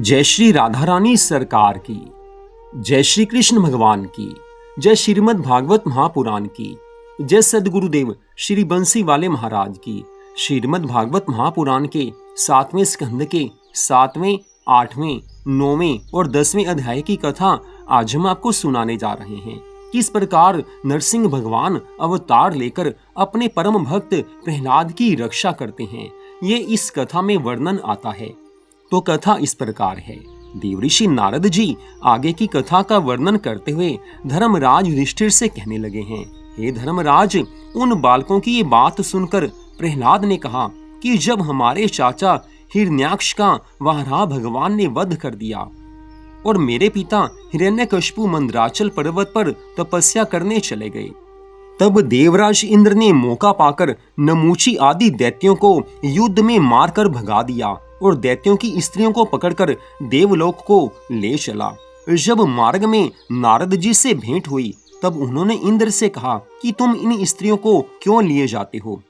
जय श्री राधा रानी सरकार की, जय श्री कृष्ण भगवान की, जय श्रीमद् भागवत महापुराण की, जय सदगुरुदेव श्री बंसी वाले महाराज की। श्रीमद् भागवत महापुराण के 7वें स्कंद के 7वें, 8वें, 9वें और 10वें अध्याय की कथा आज हम आपको सुनाने जा रहे हैं। किस प्रकार नरसिंह भगवान अवतार लेकर अपने परम भक्त प्रहलाद की रक्षा करते हैं, ये इस कथा में वर्णन आता है। तो कथा इस प्रकार है। देवऋषि नारद जी आगे की कथा का वर्णन करते हुए धर्मराज युधिष्ठिर से कहने लगे हैं, हे धर्मराज, उन बालकों की ये बात सुनकर प्रहलाद ने कहा कि जब हमारे चाचा हिरण्याक्ष का वाराह भगवान ने वध कर दिया और मेरे पिता हिरण्यकशिपु मंदराचल पर्वत पर तपस्या करने चले गए, तब देवराज इंद्र ने मौका पाकर नमूची आदि दैत्यों को युद्ध में मारकर भगा दिया और दैत्यों की स्त्रियों को पकड़कर देवलोक को ले चला। जब मार्ग में नारद जी से भेंट हुई तब उन्होंने इंद्र से कहा कि तुम इन स्त्रियों को क्यों लिए जाते हो।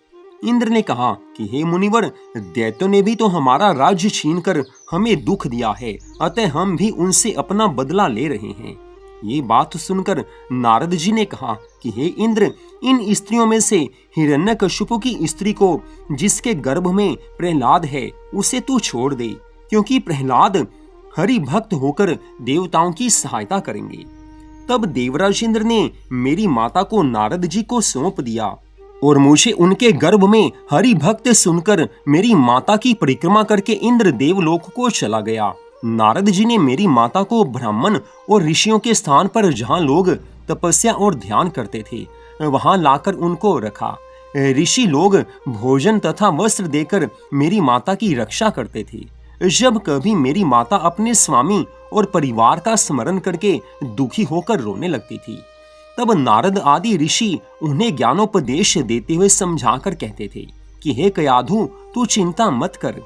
इंद्र ने कहा कि हे मुनिवर, दैत्यों ने भी तो हमारा राज्य छीनकर हमें दुख दिया है, अतः हम भी उनसे अपना बदला ले रहे हैं। ये बात सुनकर नारद जी ने कहा कि हे इंद्र, इन स्त्रियों में से हिरण्यकशिपु की स्त्री को जिसके गर्भ में प्रहलाद है उसे तू छोड़ दे, क्योंकि प्रहलाद हरि भक्त होकर देवताओं की सहायता करेंगे। तब देवराज इंद्र ने मेरी माता को नारद जी को सौंप दिया और मुझे उनके गर्भ में हरि भक्त सुनकर मेरी माता की परिक्रमा करके इंद्र देवलोक को चला गया। नारद जी ने मेरी माता को ब्राह्मण और ऋषियों के स्थान पर जहाँ लोग तपस्या और ध्यान करते थे वहां लाकर उनको रखा। ऋषि लोग भोजन तथा वस्त्र देकर मेरी माता की रक्षा करते थे। जब कभी मेरी माता अपने स्वामी और परिवार का स्मरण करके दुखी होकर रोने लगती थी, तब नारद आदि ऋषि उन्हें ज्ञानोपदेश देते हुए समझाकर कहते थे कि हे कयाधु, तू चिंता मत कर,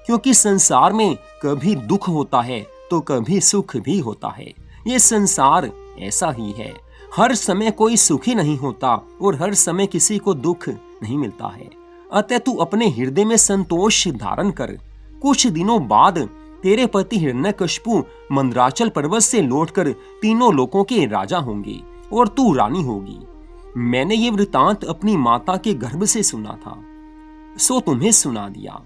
क्योंकि संसार में कभी दुख होता है तो कभी सुख भी होता है। ये संसार ऐसा ही है, हर समय कोई सुखी नहीं होता और हर समय किसी को दुख नहीं मिलता है। अतः तू अपने हृदय में संतोष धारण कर। कुछ दिनों बाद तेरे पति हिरण्यकशिपु मंदराचल पर्वत से लौटकर तीनों लोकों के राजा होंगे और तू रानी होगी। मैंने ये वृतांत अपनी माता के गर्भ से सुना था, सो तुम्हें सुना दिया।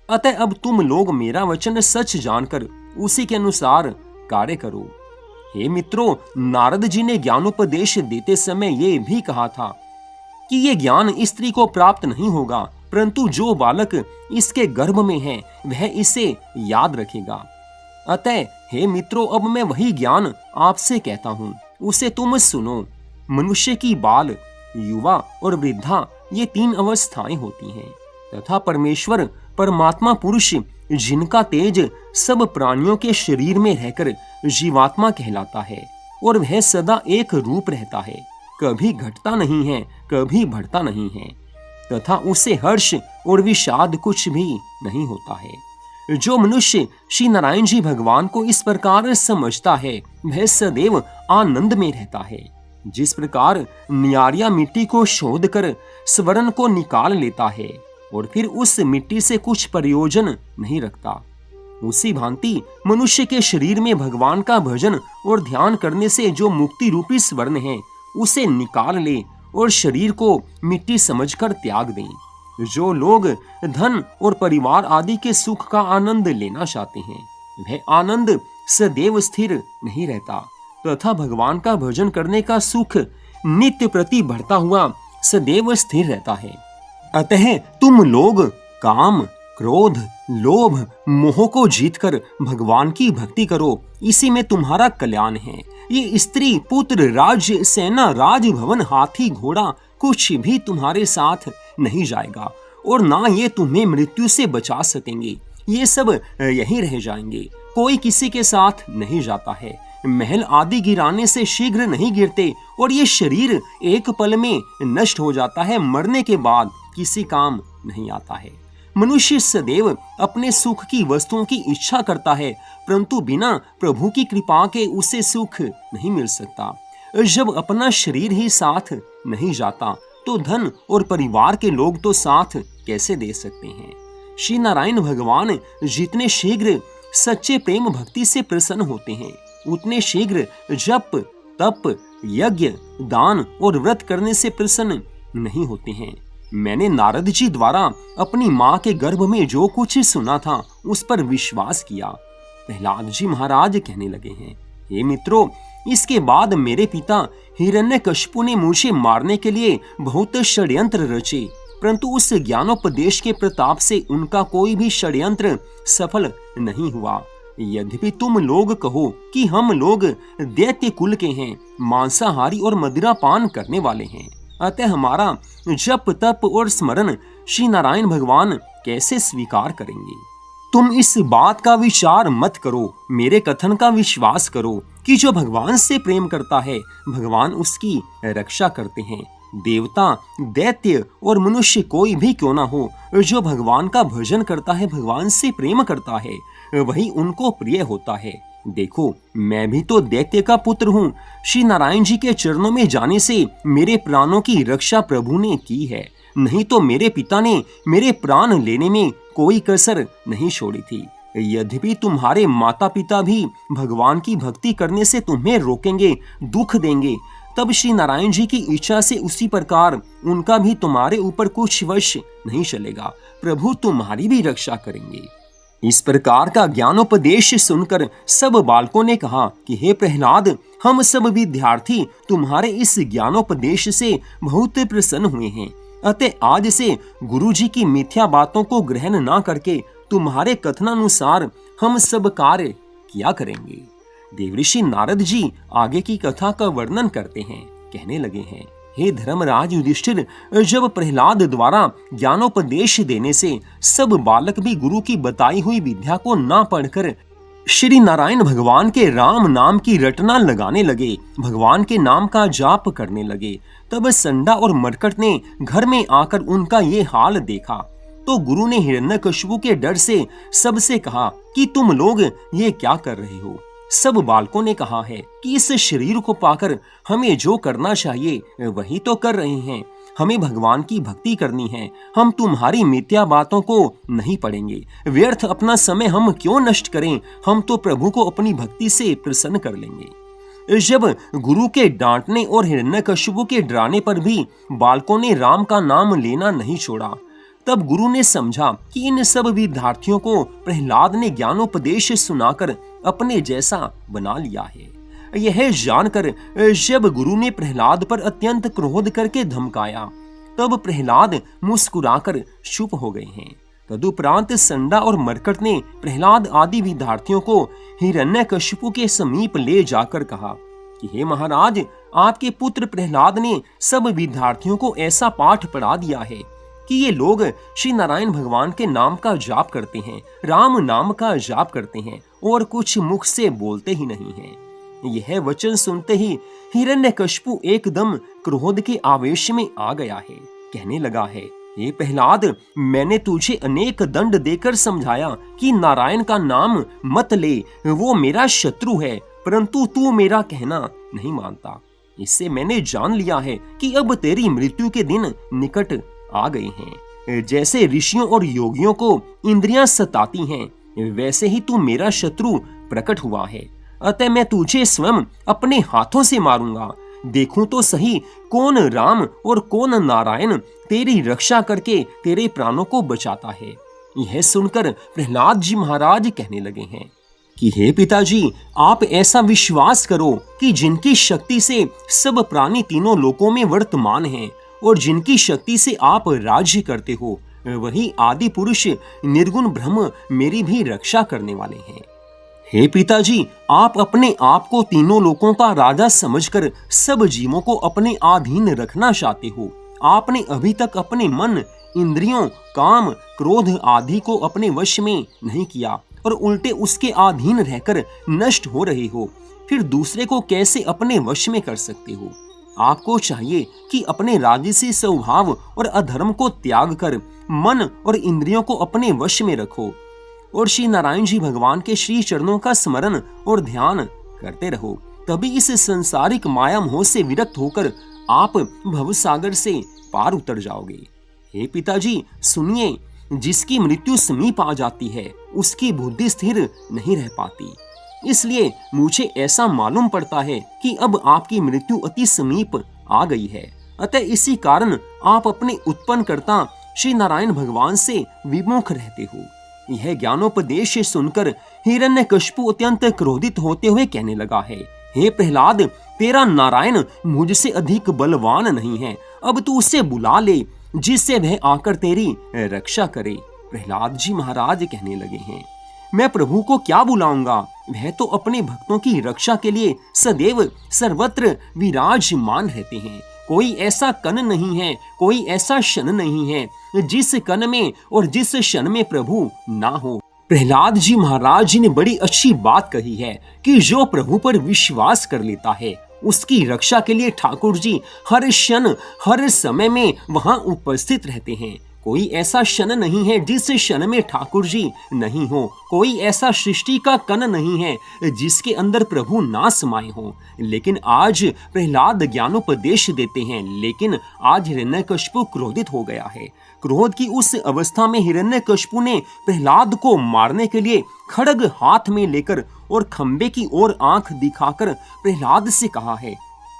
अतः अब तुम लोग मेरा वचन सच जानकर उसी के अनुसार कार्य करो। हे मित्रों, नारद जी ने ज्ञानोपदेश देते समय ये भी कहा था कि ये ज्ञान स्त्री को प्राप्त नहीं होगा, परंतु जो बालक इसके गर्भ में है वह इसे याद रखेगा। अतः हे मित्रों, अब मैं वही ज्ञान आपसे कहता हूँ, उसे तुम सुनो। मनुष्य की बाल, युवा और वृद्धा ये 3 अवस्थाएं होती हैं तथा परमेश्वर परमात्मा पुरुष जिनका तेज सब प्राणियों के शरीर में रहकर जीवात्मा कहलाता है और वह सदा एक रूप रहता है, कभी घटता नहीं है, कभी बढ़ता नहीं है, तथा उसे हर्ष और विषाद कुछ भी नहीं होता है। जो मनुष्य श्री नारायण जी भगवान को इस प्रकार समझता है वह सदैव आनंद में रहता है। जिस प्रकार नियारिया मिट्टी को शोध कर स्वर्ण को निकाल लेता है और फिर उस मिट्टी से कुछ प्रयोजन नहीं रखता, उसी भांति मनुष्य के शरीर में भगवान का भजन और ध्यान करने से जो मुक्ति रूपी स्वर्ण है उसे निकाल ले और शरीर को मिट्टी समझकर त्याग दें। जो लोग धन और परिवार आदि के सुख का आनंद लेना चाहते हैं वह आनंद सदैव स्थिर नहीं रहता, तथा भगवान का भजन करने का सुख नित्य प्रति बढ़ता हुआ सदैव स्थिर रहता है। अतः तुम लोग काम, क्रोध, लोभ, मोह को जीतकर भगवान की भक्ति करो, इसी में तुम्हारा कल्याण है। ये स्त्री, पुत्र, राज्य, सेना, राजभवन, हाथी, घोड़ा कुछ भी तुम्हारे साथ नहीं जाएगा और ना ये तुम्हें मृत्यु से बचा सकेंगे। ये सब यहीं रह जाएंगे, कोई किसी के साथ नहीं जाता है। महल आदि गिराने से शीघ्र नहीं गिरते और ये शरीर एक पल में नष्ट हो जाता है, मरने के बाद किसी काम नहीं आता है। मनुष्य सदैव अपने सुख की वस्तुओं की इच्छा करता है, परंतु बिना प्रभु की कृपा के उसे सुख नहीं मिल सकता। जब अपना शरीर ही साथ नहीं जाता तो धन और परिवार के लोग तो साथ कैसे दे सकते हैं। श्री नारायण भगवान जितने शीघ्र सच्चे प्रेम भक्ति से प्रसन्न होते हैं, उतने शीघ्र जप, तप, यज्ञ, दान और व्रत करने से प्रसन्न नहीं होते हैं। मैंने नारद जी द्वारा अपनी माँ के गर्भ में जो कुछ सुना था उस पर विश्वास किया। प्रहलाद जी महाराज कहने लगे हैं, हे मित्रों, इसके बाद मेरे पिता हिरण्यकशिपु ने मुझे मारने के लिए बहुत षड्यंत्र रचे, परंतु उस ज्ञानोपदेश के प्रताप से उनका कोई भी षड्यंत्र सफल नहीं हुआ। यद्यपि तुम लोग कहो कि हम लोग दैत्य कुल के हैं, मांसाहारी और मदिरा पान करने वाले हैं, अतः हमारा जप, तप और स्मरण श्री नारायण भगवान कैसे स्वीकार करेंगे? तुम इस बात का विचार मत करो, मेरे कथन का विश्वास करो कि जो भगवान से प्रेम करता है भगवान उसकी रक्षा करते हैं। देवता, दैत्य और मनुष्य कोई भी क्यों ना हो, जो भगवान का भजन करता है, भगवान से प्रेम करता है, वही उनको प्रिय होता है। देखो, मैं भी तो दैत्य का पुत्र हूँ। श्री नारायण जी के चरणों में जाने से मेरे प्राणों की रक्षा प्रभु ने की है, नहीं तो मेरे पिता ने मेरे प्राण लेने में कोई कसर नहीं छोड़ी थी। यद्यपि तुम्हारे माता पिता भी भगवान की भक्ति करने से तुम्हें रोकेंगे, दुख देंगे, तब श्री नारायण जी की इच्छा से उसी प्रकार उनका भी तुम्हारे ऊपर कुछ वश नहीं चलेगा। प्रभु तुम्हारी भी रक्षा करेंगे। इस प्रकार का ज्ञानोपदेश सुनकर सब बालकों ने कहा कि हे प्रहलाद, हम सब विद्यार्थी तुम्हारे इस ज्ञानोपदेश से बहुत प्रसन्न हुए हैं, अतः आज से गुरु जी की मिथ्या बातों को ग्रहण ना करके तुम्हारे कथनानुसार हम सब कार्य किया करेंगे। देवऋषि नारद जी आगे की कथा का वर्णन करते हैं। कहने लगे हैं, हे धर्मराज युधिष्ठिर, जब प्रहलाद द्वारा ज्ञानोपदेश देने से सब बालक भी गुरु की बताई हुई विद्या को ना पढ़कर श्री नारायण भगवान के राम नाम की रटना लगाने लगे, भगवान के नाम का जाप करने लगे, तब संडा और मरकट ने घर में आकर उनका ये हाल देखा तो गुरु ने हिरण्यकशिपु के डर से सबसे कहा कि तुम लोग ये क्या कर रहे हो? सब बालकों ने कहा है कि इस शरीर को पाकर हमें जो करना चाहिए वही तो कर रहे हैं। हमें भगवान की भक्ति करनी है, हम तुम्हारी मिथ्या बातों को नहीं पढ़ेंगे। व्यर्थ अपना समय हम क्यों नष्ट करें, हम तो प्रभु को अपनी भक्ति से प्रसन्न कर लेंगे। जब गुरु के डांटने और हिरण्यकशिपु के डराने पर भी बालकों ने राम का नाम लेना नहीं छोड़ा, तब गुरु ने समझा कि इन सब विद्यार्थियों को प्रहलाद ने ज्ञानोपदेश सुनाकर अपने जैसा बना लिया है। यह जानकर जब गुरु ने प्रहलाद पर अत्यंत क्रोध करके धमकाया, तब प्रहलाद मुस्कुराकर चुप हो गए हैं। तदुपरांत संडा और मरकट ने प्रहलाद आदि विद्यार्थियों को हिरण्यकशिपु के समीप ले जाकर कहा कि हे महाराज, आपके पुत्र प्रहलाद ने सब विद्यार्थियों को ऐसा पाठ पढ़ा दिया है कि ये लोग श्री नारायण भगवान के नाम का जाप करते हैं, राम नाम का जाप करते हैं और कुछ मुख से बोलते ही नहीं हैं। यह वचन सुनते ही हिरण्यकशिपु एकदम क्रोध के आवेश में आ गया है। कहने लगा है, हे प्रहलाद, मैंने तुझे अनेक दंड देकर समझाया कि नारायण का नाम मत ले, वो मेरा शत्रु है, परंतु तू मेरा कहना नहीं मानता। इससे मैंने जान लिया है कि अब तेरी मृत्यु के दिन निकट आ गए हैं। जैसे ऋषियों और योगियों को इंद्रियां सताती हैं, वैसे ही तू मेरा शत्रु प्रकट हुआ है। अतः मैं तुझे स्वयं अपने हाथों से मारूंगा। देखूं तो सही कौन राम और कौन नारायण तेरी रक्षा करके तेरे प्राणों को बचाता है। यह सुनकर प्रहलाद जी महाराज कहने लगे हैं कि हे पिताजी, आप ऐसा विश्वास करो कि जिनकी शक्ति से सब प्राणी तीनों लोकों में वर्तमान हैं और जिनकी शक्ति से आप राज्य करते हो, वही आदि पुरुष निर्गुण ब्रह्म मेरी भी रक्षा करने वाले हैं। हे पिताजी, आप अपने आप को तीनों लोकों का राजा समझकर सब जीवों को अपने अधीन रखना चाहते हो। आपने अभी तक अपने मन, इंद्रियों, काम, क्रोध आदि को अपने वश में नहीं किया और उल्टे उसके अधीन रहकर नष्ट हो रहे हो। फिर दूसरे को कैसे अपने वश में कर सकते हो? आपको चाहिए कि अपने राजसी स्वभाव और अधर्म को त्याग कर मन और इंद्रियों को अपने वश में रखो और श्री नारायण जी भगवान के श्री चरणों का स्मरण और ध्यान करते रहो। तभी इस संसारिक माया मोह से विरक्त होकर आप भवसागर से पार उतर जाओगे। हे पिताजी सुनिए, जिसकी मृत्यु समीप आ जाती है उसकी बुद्धि स्थिर नहीं रह पाती। इसलिए मुझे ऐसा मालूम पड़ता है कि अब आपकी मृत्यु अति समीप आ गई है। अतः इसी कारण आप अपने उत्पन्नकर्ता श्री नारायण भगवान से विमुख रहते हो। यह ज्ञानोपदेश सुनकर हिरण्यकशिपु अत्यंत क्रोधित होते हुए कहने लगा है, हे प्रहलाद, तेरा नारायण मुझसे अधिक बलवान नहीं है। अब तू उसे बुला ले जिससे वह आकर तेरी रक्षा करे। प्रहलाद जी महाराज कहने लगे हैं, मैं प्रभु को क्या बुलाऊंगा? वह तो अपने भक्तों की रक्षा के लिए सदैव सर्वत्र विराजमान रहते हैं। कोई ऐसा कण नहीं है, कोई ऐसा क्षण नहीं है जिस कण में और जिस क्षण में प्रभु ना हो। प्रहलाद जी महाराज जी ने बड़ी अच्छी बात कही है कि जो प्रभु पर विश्वास कर लेता है उसकी रक्षा के लिए ठाकुर जी हर क्षण हर समय में वहां उपस्थित रहते हैं। कोई ऐसा क्षण नहीं है जिस क्षण में ठाकुर जी नहीं हो। कोई ऐसा सृष्टि का कण नहीं है जिसके अंदर प्रभु ना समाये हो। लेकिन आज प्रहलाद ज्ञानोपदेश देते हैं, लेकिन आज हिरण्यकशिपु क्रोधित हो गया है। क्रोध की उस अवस्था में हिरण्यकशिपु ने प्रहलाद को मारने के लिए खड्ग हाथ में लेकर और खंबे की ओर आंख दिखाकर प्रहलाद से कहा है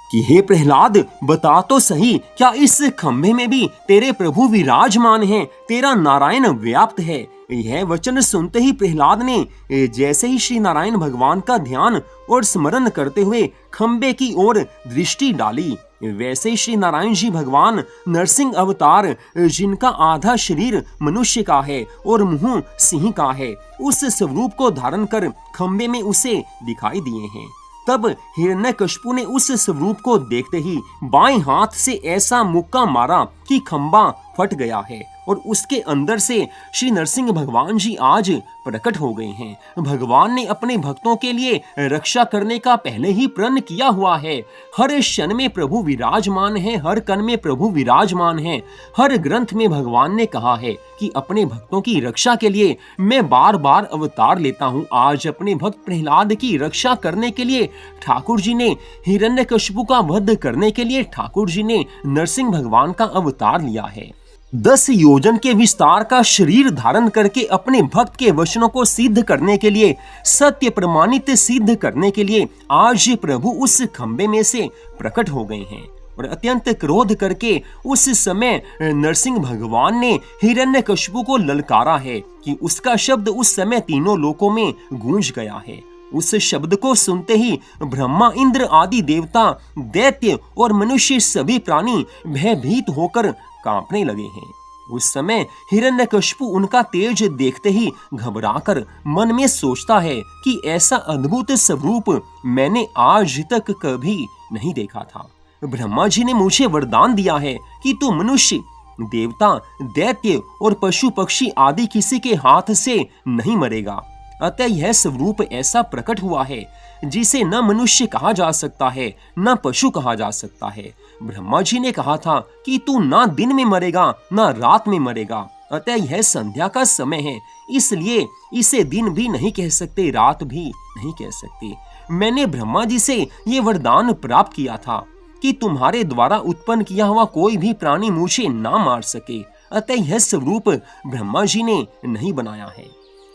कि हे प्रहलाद, बता तो सही, क्या इस खंभे में भी तेरे प्रभु विराजमान हैं, तेरा नारायण व्याप्त है? यह वचन सुनते ही प्रहलाद ने जैसे ही श्री नारायण भगवान का ध्यान और स्मरण करते हुए खंबे की ओर दृष्टि डाली, वैसे ही श्री नारायण जी भगवान नरसिंह अवतार, जिनका आधा शरीर मनुष्य का है और मुंह सिंह का है, उस स्वरूप को धारण कर खंबे में उसे दिखाई दिए हैं। तब हिरण्यकशिपु ने उस स्वरूप को देखते ही बाएं हाथ से ऐसा मुक्का मारा कि खंबा फट गया है और उसके अंदर से श्री नरसिंह भगवान जी आज प्रकट हो गए हैं। भगवान ने अपने भक्तों के लिए रक्षा करने का पहले ही प्रण किया हुआ है। हर क्षण में प्रभु विराजमान है, हर कण में प्रभु विराजमान है। हर ग्रंथ में भगवान ने कहा है कि अपने भक्तों की रक्षा के लिए मैं बार बार अवतार लेता हूँ। आज अपने भक्त प्रहलाद की रक्षा करने के लिए ठाकुर जी ने, हिरण्यकशिपु का वध करने के लिए ठाकुर जी ने नरसिंह भगवान का अवतार लिया है। 10 योजन के विस्तार का शरीर धारण करके अपने भक्त के वचनों को सिद्ध करने के लिए, सत्य प्रमाणित सिद्ध करने के लिए आज प्रभु उस खंबे में से प्रकट हो गए हैं। और अत्यंत क्रोध करके उस समय नरसिंह भगवान ने हिरण्यकशिपु को ललकारा है कि उसका शब्द उस समय तीनों लोकों में गूंज गया है। उस शब्द को सुनते ही ब्रह्मा, इंद्र आदि देवता, दैत्य और मनुष्य सभी प्राणी भयभीत होकर कांपने लगे हैं। उस समय हिरण्यकशिपु उनका तेज देखते ही घबराकर मन में सोचता है कि ऐसा अद्भुत स्वरूप मैंने आज तक कभी नहीं देखा था। ब्रह्मा जी ने मुझे वरदान दिया है कि तू मनुष्य, देवता, दैत्य और पशु पक्षी आदि किसी के हाथ से नहीं मरेगा। अतः यह स्वरूप ऐसा प्रकट हुआ है जिसे न मनुष्य कहा जा सकता है, न पशु कहा जा सकता है। ब्रह्मा जी ने कहा था कि तू ना दिन में मरेगा, ना रात में मरेगा। अतः यह संध्या का समय है, इसलिए इसे दिन भी नहीं कह सकते, रात भी नहीं कह सकते। मैंने ब्रह्मा जी से ये वरदान प्राप्त किया था कि तुम्हारे द्वारा उत्पन्न किया हुआ कोई भी प्राणी मुझे ना मार सके। अतः यह स्वरूप ब्रह्मा जी ने नहीं बनाया है।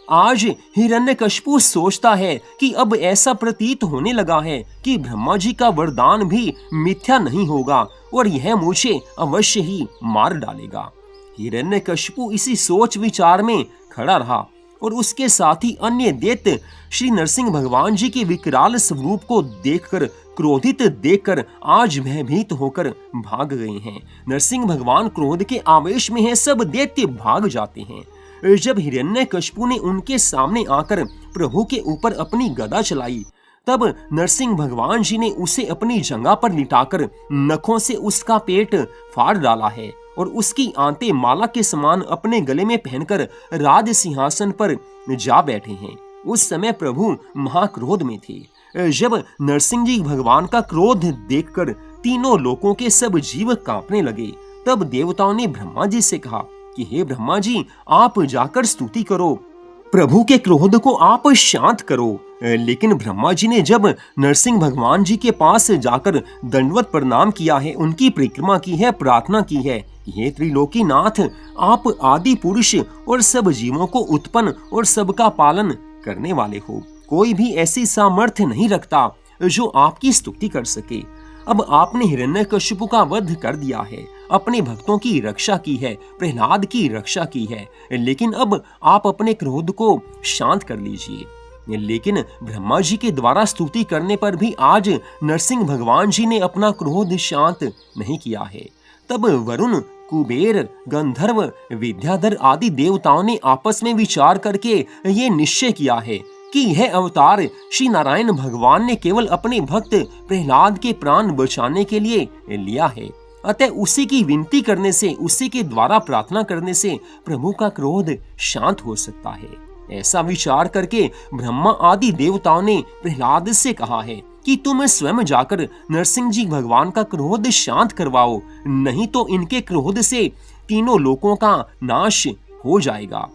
आज हिरण्यकशिपु सोचता है कि अब ऐसा प्रतीत होने लगा है कि ब्रह्मा जी का वरदान भी मिथ्या नहीं होगा और यह मुझे अवश्य ही मार डालेगा। हिरण्यकशिपु इसी सोच विचार में खड़ा रहा और उसके साथ ही अन्य दैत्य श्री नरसिंह भगवान जी के विकराल स्वरूप को देखकर, क्रोधित देखकर आज भयभीत होकर भाग गए हैं। नरसिंह भगवान क्रोध के आवेश में है, सब दैत्य भाग जाते हैं। जब हिरण्यकशिपु ने उनके सामने आकर प्रभु के ऊपर अपनी गदा चलाई, तब नरसिंह भगवान जी ने उसे अपनी जंघा पर लिटाकर नखों से उसका पेट फाड़ डाला है और उसकी आंतें माला के समान अपने गले में पहनकर राज सिंहासन पर जा बैठे हैं। उस समय प्रभु महाक्रोध में थे। जब नरसिंह जी भगवान का क्रोध देखकर तीनों लोकों के सब जीव कांपने लगे, तब देवताओं ने ब्रह्मा जी से कहा कि हे ब्रह्मा जी, आप जाकर स्तुति करो। प्रभु के क्रोध को आप शांत करो। लेकिन ब्रह्मा जी ने जब नरसिंह भगवान जी के पास जाकर दंडवत प्रणाम किया है, उनकी परिक्रमा की है, प्रार्थना की है, हे त्रिलोकीनाथ, आप आदि पुरुष और सब जीवों को उत्पन्न और सबका पालन करने वाले हो। कोई भी ऐसी सामर्थ्य नहीं रखता जो आपकी स्तुति कर सके। अब आपने हिरण्यकशिपु का वध कर दिया है, अपने भक्तों की रक्षा की है, प्रहलाद की रक्षा की है, लेकिन अब आप अपने क्रोध को शांत कर लीजिए। लेकिन ब्रह्मा जी के द्वारा स्तुति करने पर भी आज नरसिंह भगवान जी ने अपना क्रोध शांत नहीं किया है। तब वरुण, कुबेर, गंधर्व, विद्याधर आदि देवताओं ने आपस में विचार करके ये निश्चय किया है कि यह अवतार श्री नारायण भगवान ने केवल अपने भक्त प्रहलाद के प्राण बचाने के लिए लिया है। अतः उसी की विनती करने से, उसी के द्वारा प्रार्थना करने से प्रभु का क्रोध शांत हो सकता है। ऐसा विचार करके ब्रह्मा आदि देवताओं ने प्रहलाद से कहा है कि तुम स्वयं जाकर नरसिंह जी भगवान का क्रोध शांत करवाओ, नहीं तो इनके क्रोध से तीनों लोकों का नाश हो जाएगा।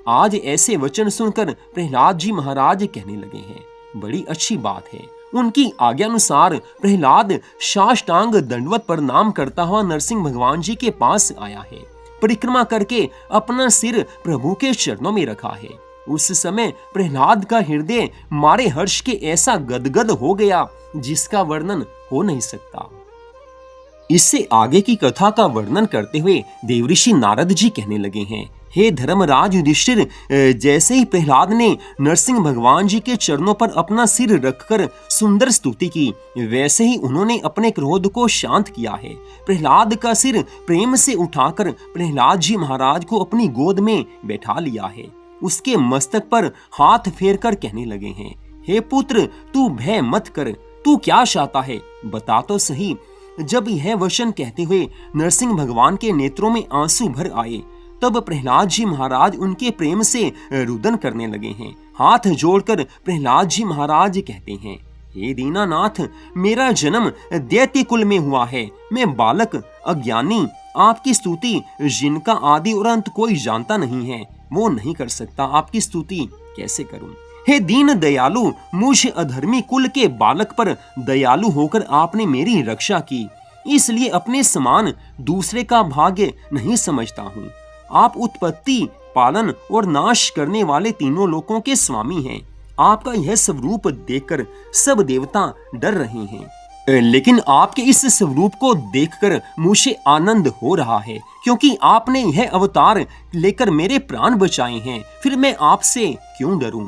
आज ऐसे वचन सुनकर प्रहलाद जी महाराज कहने लगे हैं, बड़ी अच्छी बात है। उनकी आज्ञानुसार प्रहलाद साष्टांग दंडवत प्रणाम करता हुआ नरसिंह भगवान जी के पास आया है। परिक्रमा करके अपना सिर प्रभु के चरणों में रखा है। उस समय प्रहलाद का हृदय मारे हर्ष के ऐसा गदगद हो गया जिसका वर्णन हो नहीं सकता। इससे आगे की कथा का वर्णन करते हुए देवऋषि नारद जी कहने लगे हैं, हे धर्मराज युधिष्ठिर, जैसे ही प्रहलाद ने नरसिंह भगवान जी के चरणों पर अपना सिर रखकर सुंदर स्तुति की, वैसे ही उन्होंने अपने क्रोध को शांत किया है। प्रहलाद का सिर प्रेम से उठाकर प्रहलाद जी महाराज को अपनी गोद में बैठा लिया है। उसके मस्तक पर हाथ फेर कर कहने लगे हैं, हे पुत्र, तू भय मत कर, तू क्या चाहता है बता तो सही। जब यह वचन कहते हुए नरसिंह भगवान के नेत्रों में आंसू भर आए, तब प्रहलाद जी महाराज उनके प्रेम से रुदन करने लगे हैं। हाथ जोड़कर प्रहलाद जी महाराज कहते हैं, हे दीनानाथ, मेरा जन्म दैत्य कुल में हुआ है। मैं बालक अज्ञानी, आपकी स्तुति जिनका आदि और अंत कोई जानता नहीं है, वो नहीं कर सकता। आपकी स्तुति कैसे करूं? हे दीन दयालु, मुझ अधर्मी कुल के बालक पर दयालु होकर आपने मेरी रक्षा की, इसलिए अपने समान दूसरे का भाग्य नहीं समझता हूँ। आप उत्पत्ति, पालन और नाश करने वाले तीनों लोकों के स्वामी हैं। आपका यह स्वरूप देखकर सब देवता डर रहे हैं, लेकिन आपके इस स्वरूप को देखकर मुझे आनंद हो रहा है, क्योंकि आपने यह अवतार लेकर मेरे प्राण बचाए हैं। फिर मैं आपसे क्यों डरूं?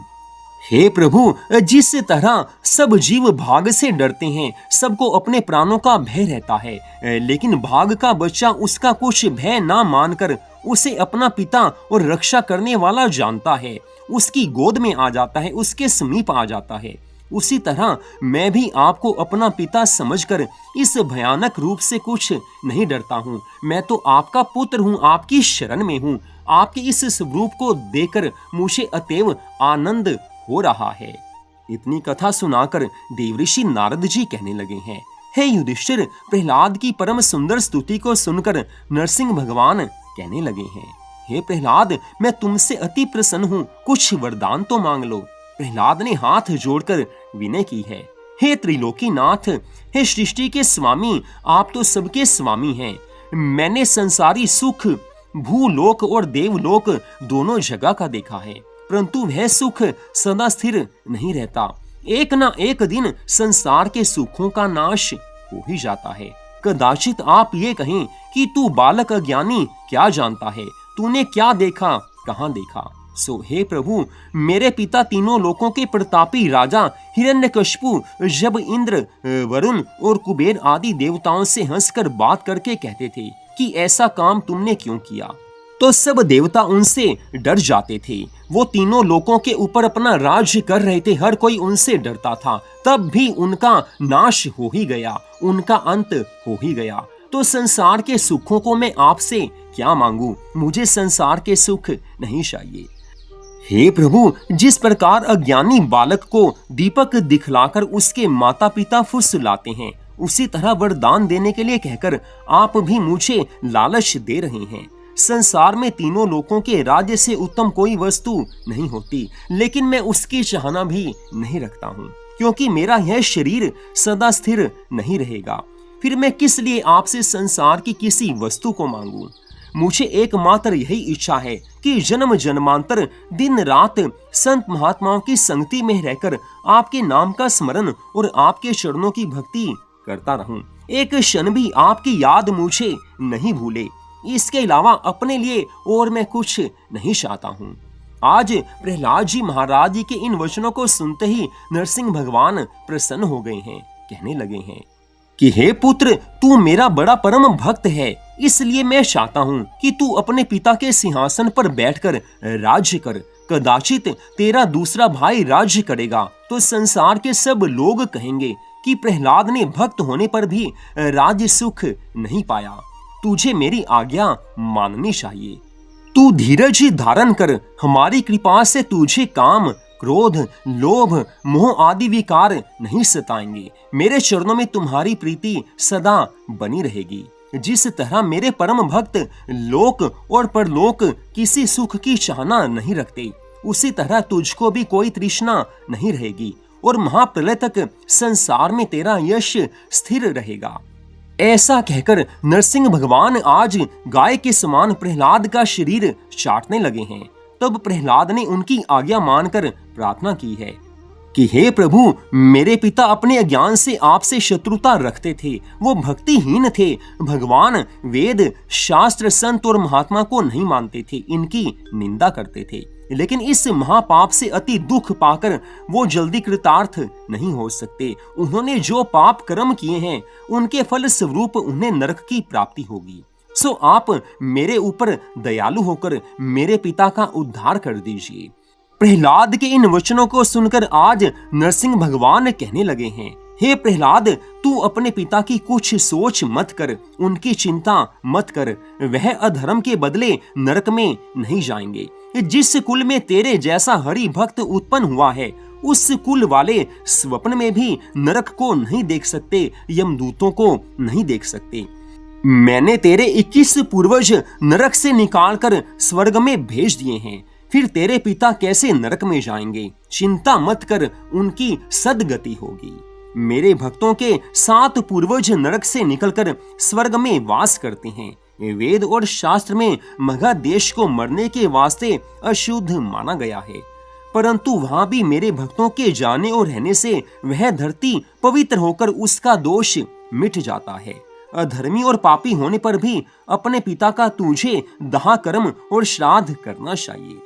हे प्रभु, जिस तरह सब जीव भाग से डरते हैं, सबको अपने प्राणों का भय रहता है, लेकिन भाग का बच्चा उसका कुछ भय ना मानकर उसे अपना पिता और रक्षा करने वाला जानता है, उसकी गोद में आ जाता है, उसके समीप आ जाता है, उसी तरह मैं भी आपको अपना पिता समझकर इस भयानक रूप से कुछ नहीं डरता हूँ। मैं तो आपका पुत्र हूँ, आपकी शरण में हूँ। आपके इस स्वरूप को देखकर मुझे अतएव आनंद हो रहा है। इतनी कथा सुनाकर देवऋषि नारद जी कहने लगे हैं, हे युधिष्ठिर, प्रहलाद की परम सुंदर स्तुति को सुनकर नरसिंह भगवान कहने लगे हैं, हे प्रहलाद, मैं तुमसे अति प्रसन्न हूँ, कुछ वरदान तो मांग लो। प्रहलाद ने हाथ जोड़कर विनय की है, हे त्रिलोकीनाथ, हे सृष्टि के स्वामी, आप तो सबके स्वामी हैं। मैंने संसारी सुख भूलोक और देवलोक दोनों जगह का देखा है, परंतु वह सुख सदा स्थिर नहीं रहता। एक ना एक दिन संसार के सुखों का नाश हो ही जाता है। कदाचित आप ये कहें कि तू बालक अज्ञानी क्या जानता है, तूने क्या देखा, कहाँ देखा। सो हे प्रभु, मेरे पिता तीनों लोकों के प्रतापी राजा हिरण्यकशिपु जब इंद्र, वरुण और कुबेर आदि देवताओं से हंसकर बात करके कहते थे कि ऐसा काम तुमने क्यों किया, तो सब देवता उनसे डर जाते थे। वो तीनों लोकों के ऊपर अपना राज्य कर रहे थे, हर कोई उनसे डरता था। तब भी उनका नाश हो ही गया, उनका अंत हो ही गया। तो संसार के सुखों को मैं आपसे क्या मांगू, मुझे संसार के सुख नहीं चाहिए। हे प्रभु, जिस प्रकार अज्ञानी बालक को दीपक दिखलाकर उसके माता पिता फुसलाते हैं, उसी तरह वरदान देने के लिए कहकर आप भी मुझे लालच दे रहे हैं। संसार में तीनों लोकों के राज्य से उत्तम कोई वस्तु नहीं होती, लेकिन मैं उसकी चाहना भी नहीं रखता हूँ, क्योंकि मेरा यह शरीर सदा स्थिर नहीं रहेगा। फिर मैं किस लिए आपसे संसार की किसी वस्तु को मांगूं? मुझे एकमात्र यही इच्छा है कि जन्म जन्मांतर दिन रात संत महात्माओं की संगति में रहकर आपके नाम का स्मरण और आपके चरणों की भक्ति करता रहूं। एक क्षण भी आपकी याद मुझे नहीं भूले। इसके अलावा अपने लिए और मैं कुछ नहीं चाहता हूँ। आज प्रहलाद जी महाराज जी के इन वचनों को सुनते ही नरसिंह भगवान प्रसन्न हो गए हैं। कहने लगे हैं कि हे पुत्र, तू मेरा बड़ा परम भक्त है, इसलिए मैं चाहता हूँ कि तू अपने पिता के सिंहासन पर बैठकर राज्य कर। कदाचित तेरा दूसरा भाई राज्य करेगा तो संसार के सब लोग कहेंगे कि प्रहलाद ने भक्त होने पर भी राज्य सुख नहीं पाया। तुझे मेरी आज्ञा माननी चाहिए। तू धीरज धारण कर, हमारी कृपा से तुझे काम, क्रोध, लोभ, मोह आदि विकार नहीं सताएंगे। मेरे चरणों में तुम्हारी प्रीति सदा बनी रहेगी। जिस तरह मेरे परम भक्त लोक और परलोक किसी सुख की चाहना नहीं रखते, उसी तरह तुझको भी कोई तृष्णा नहीं रहेगी और महाप्रलय तक संसार में तेरा यश स्थिर रहेगा। ऐसा कहकर नरसिंह भगवान आज गाय के समान प्रहलाद का शरीर चाटने लगे हैं। तब प्रहलाद ने उनकी आज्ञा मानकर प्रार्थना की है कि हे प्रभु, मेरे पिता अपने अज्ञान से आपसे शत्रुता रखते थे, वो भक्तिहीन थे। भगवान वेद, शास्त्र, संत और महात्मा को नहीं मानते थे, इनकी निंदा करते थे। लेकिन इस महापाप से अति दुख पाकर वो जल्दी कृतार्थ नहीं हो सकते। उन्होंने जो पाप कर्म किए हैं, उनके फल स्वरूप उन्हें नरक की प्राप्ति होगी। सो आप मेरे ऊपर दयालु होकर मेरे पिता का उद्धार कर दीजिए। प्रहलाद के इन वचनों को सुनकर आज नरसिंह भगवान कहने लगे हैं, हे प्रहलाद, तू अपने पिता की कुछ सोच मत कर, उनकी चिंता मत कर। वह अधर्म के बदले नरक में नहीं जाएंगे। जिस कुल में तेरे जैसा हरि भक्त उत्पन्न हुआ है, उस कुल वाले स्वप्न में भी नरक को नहीं देख सकते, यमदूतों को नहीं देख सकते। मैंने तेरे 21 पूर्वज नरक से निकालकर स्वर्ग में भेज दिए हैं। फिर तेरे पिता कैसे नरक में जाएंगे? चिंता मत कर, उनकी सद्गति होगी। मेरे भक्तों के 7 पूर्वज नरक से निकलकर स्वर्ग में वास करते हैं। वेद और शास्त्र में मगध देश को मरने के वास्ते अशुद्ध माना गया है, परंतु वहां भी मेरे भक्तों के जाने और रहने से वह धरती पवित्र होकर उसका दोष मिट जाता है। अधर्मी और पापी होने पर भी अपने पिता का तुझे दाह कर्म और श्राद्ध करना चाहिए।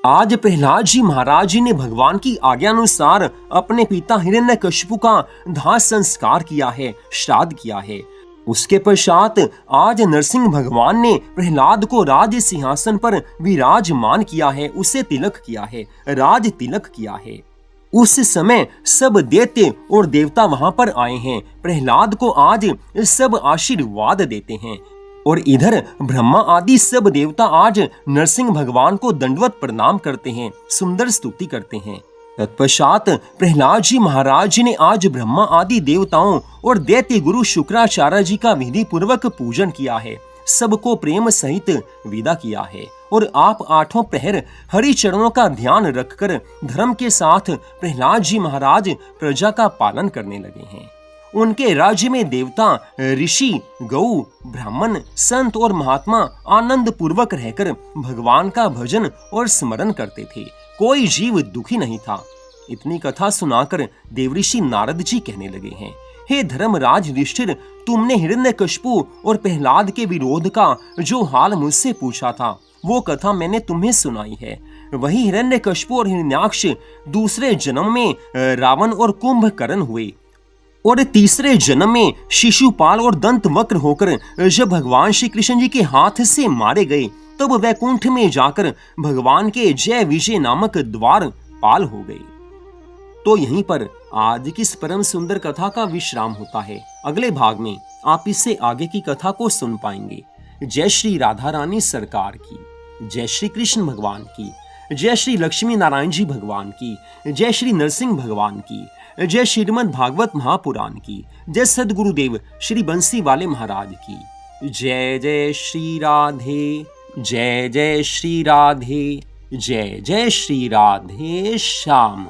आज प्रहलाद जी महाराज जी ने भगवान की आज्ञा अनुसार अपने पिता हिरण्यकशिपु का दाह संस्कार किया है, श्राद्ध किया है। उसके पश्चात आज नरसिंह भगवान ने प्रहलाद को राज सिंहासन पर विराजमान किया है, उसे तिलक किया है, राज तिलक किया है। उस समय सब दैत्य और देवता वहां पर आए हैं। प्रहलाद को आज सब आशीर्वाद देते हैं और इधर ब्रह्मा आदि सब देवता आज नरसिंह भगवान को दंडवत प्रणाम करते हैं, सुंदर स्तुति करते हैं। तत्पश्चात प्रहलाद जी महाराज जी ने आज ब्रह्मा आदि देवताओं और दैत्य गुरु शुक्राचार्य जी का विधि पूर्वक पूजन किया है, सबको प्रेम सहित विदा किया है और आप 8 प्रहर हरि चरणों का ध्यान रखकर धर्म के साथ प्रहलाद जी महाराज प्रजा का पालन करने लगे हैं। उनके राज्य में देवता, ऋषि, गौ, ब्राह्मण, संत और महात्मा आनंद पूर्वक रहकर भगवान का भजन और स्मरण करते थे। कोई जीव दुखी नहीं था। इतनी कथा सुनाकर देवऋषि नारद जी कहने लगे हैं, हे धर्मराज युधिष्ठिर, तुमने हिरण्यकशिपु और प्रहलाद के विरोध का जो हाल मुझसे पूछा था, वो कथा मैंने तुम्हें सुनाई है। वही हिरण्यकशिपु और हिरण्याक्ष दूसरे जन्म में रावण और कुंभकर्ण हुए और तीसरे जन्म में शिशुपाल और दंतवक्र होकर जब भगवान श्री कृष्ण जी के हाथ से मारे गए, तब वैकुंठ में जाकर भगवान के जय विजय नामक द्वार पाल हो गए। तो यहीं पर आज की इस परम सुंदर कथा का विश्राम होता है। अगले भाग में आप इससे आगे की कथा को सुन पाएंगे। जय श्री राधा रानी सरकार की, जय श्री कृष्ण भगवान की, जय श्री लक्ष्मी नारायण जी भगवान की, जय श्री नरसिंह भगवान की, जय श्रीमद् भागवत महापुराण की, जय सद्गुरुदेव श्री बंसी वाले महाराज की, जय जय श्री राधे जय जय श्री राधे, जय जय श्री राधे श्याम।